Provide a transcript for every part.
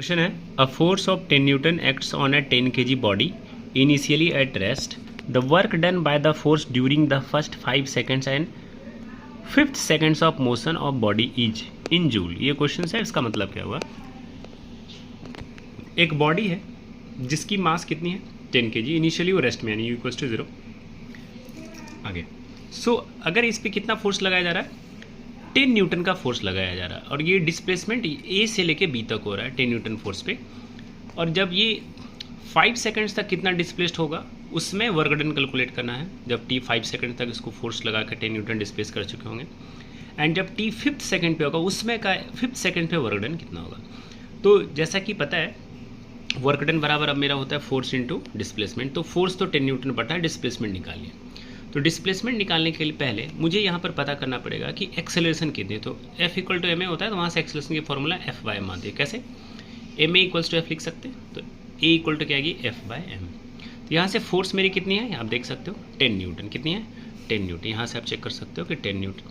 Question है a force of 10 Newton acts on a 10 kg body initially at rest the work done by the force during the first 5 seconds and 5th seconds of motion of body is in joule. ये question है, इसका मतलब क्या हुआ? एक body है जिसकी मास कितनी है 10 kg, इनिशियली वो रेस्ट में यानी u = 0 आगे। सो अगर इस पर कितना फोर्स लगाया जा रहा है 10 न्यूटन का फोर्स लगाया जा रहा है और ये डिस्प्लेसमेंट ए से लेके बी तक हो रहा है 10 न्यूटन फोर्स पे। और जब ये 5 सेकंड्स तक कितना डिस्प्लेस्ड होगा उसमें वर्क डन कैलकुलेट करना है। जब टी 5 सेकंड तक इसको फोर्स लगा कर 10 न्यूटन डिस्प्लेस कर चुके होंगे एंड जब टी 5th सेकंड पे होगा उसमें का 5th सेकंड पे वर्क डन कितना होगा। तो जैसा कि पता है वर्क डन बराबर अब मेरा होता है फोर्स इंटू डिस्प्लेसमेंट। तो फोर्स तो 10 न्यूटन बटा है, डिस्प्लेसमेंट निकालिए। तो डिस्प्लेसमेंट निकालने के लिए पहले मुझे यहाँ पर पता करना पड़ेगा कि एक्सेलरेशन कितनी है। तो F = ma होता है, तो वहाँ से एक्सेलरेशन की फॉर्मूला F/m आती है। कैसे? ma = F लिख सकते हैं, तो a = क्या आएगी F/m। तो यहाँ से फोर्स मेरी कितनी है आप देख सकते हो 10 न्यूटन। कितनी है 10 न्यूटन। यहाँ से आप चेक कर सकते हो कि 10 न्यूटन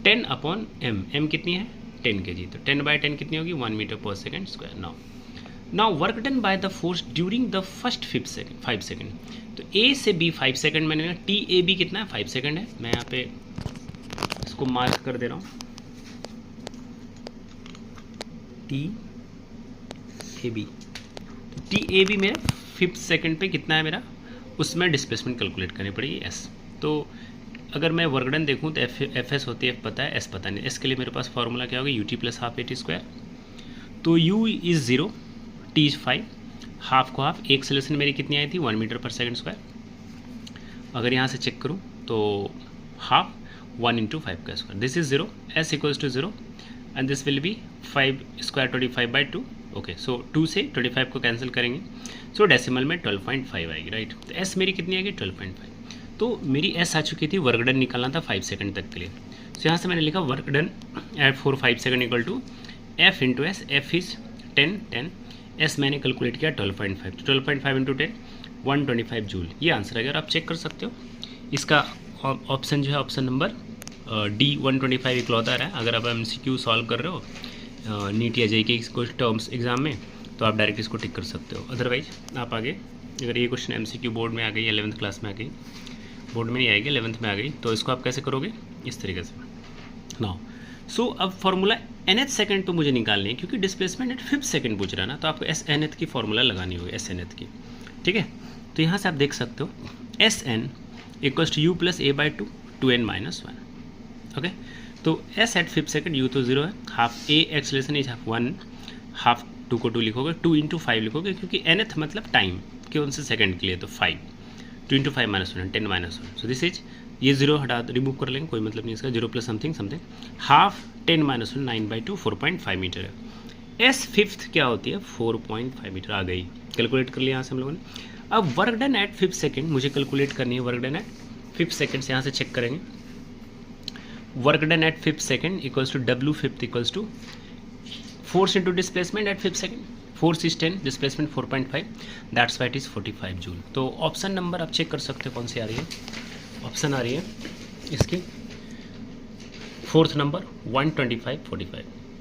10/m, m कितनी है 10 kg। तो 10/10 कितनी होगी 1 मीटर/सेकंड²। Now work done by the force during the first 5 second. तो ए से बी 5 सेकंड मैंने टी ए बी कितना है 5 सेकंड है। मैं यहाँ पे इसको मार्क कर दे रहा हूँ टी ए बी। तो टी ए बी मेरे 5th सेकंड पे कितना है मेरा, उसमें डिस्प्लेसमेंट कैलकुलेट करनी पड़ेगी एस। तो अगर मैं वर्क डन देखूँ तो एफ एस होती है, एफ पता है, एस पता नहीं। एस के लिए मेरे पास फॉर्मूला क्या होगा UT + ½ AT²। तो U = 0, T = 5, हाफ को हाफ। एक्सेलरेशन मेरी कितनी आई थी 1 मीटर/सेकंड²। अगर यहाँ से चेक करूँ तो half 1 × 5²। This is 0, S = 0 and this will be 5² 25/2। Okay, so 2 से 25 को कैंसिल करेंगे, सो डेसिमल में 12.5 आएगी, राइट। तो S मेरी कितनी आएगी 12.5। तो मेरी S आ चुकी थी, वर्क डन निकालना था 5 सेकंड तक के लिए। सो यहाँ से मैंने लिखा work done at 5 second = F × S। F is 10, S मैंने कैलकुलेट किया 12.5। तो 12.5 × 10 125 जूल, ये आंसर है। अगर आप चेक कर सकते हो इसका ऑप्शन जो है ऑप्शन नंबर D 125 इकलौता रहा है। अगर आप MCQ सॉल्व कर रहे हो नीट या JEE के कुछ टर्म्स एग्जाम में तो आप डायरेक्ट इसको टिक कर सकते हो। अदरवाइज आप आगे अगर ये क्वेश्चन MCQ बोर्ड में आ गई, 11th क्लास में आ गई, बोर्ड में नहीं आएगी 11th में आ गई, तो इसको आप कैसे करोगे इस तरीके से। नाउ सो अब फॉर्मूला nth सेकंड तो मुझे निकालनी है क्योंकि डिस्प्लेसमेंट एट 5th सेकंड पूछ रहा है ना, तो आपको SNth की फॉर्मूला लगानी होगी, SNth की, ठीक है। तो यहाँ से आप देख सकते हो SN = U + a/2 2n - 1। Okay, तो S at 5th second, U तो 0 है, half A acceleration is half 1, half 2 को 2 लिखोगे, 2 × 5 लिखोगे क्योंकि nth मतलब टाइम कौन से सेकंड के लिए, तो 5, 2 × 5 - 1 10 - 1। सो दिस इज, ये 0 हटा रिमूव कर लेंगे, कोई मतलब नहीं इसका, 0 + समथिंग हाफ 10 - 1 9/2 4.5 मीटर है। S 5th क्या होती है 4.5 मीटर आ गई, कैलकुलेट कर लिया यहाँ से हम लोगों ने। अब work done at 5th second मुझे कैलकुलेट करनी है। Work done at 5th second से यहाँ से चेक करेंगे। Work done at 5th second = W 5th = force into displacement eight 5th second. Force is 10, displacement 4.5, that's white is 45 joule. तो option number आप check कर सकते हो कौन सी आ रही है। ऑप्शन आ रही है इसकी 4th नंबर 125/45।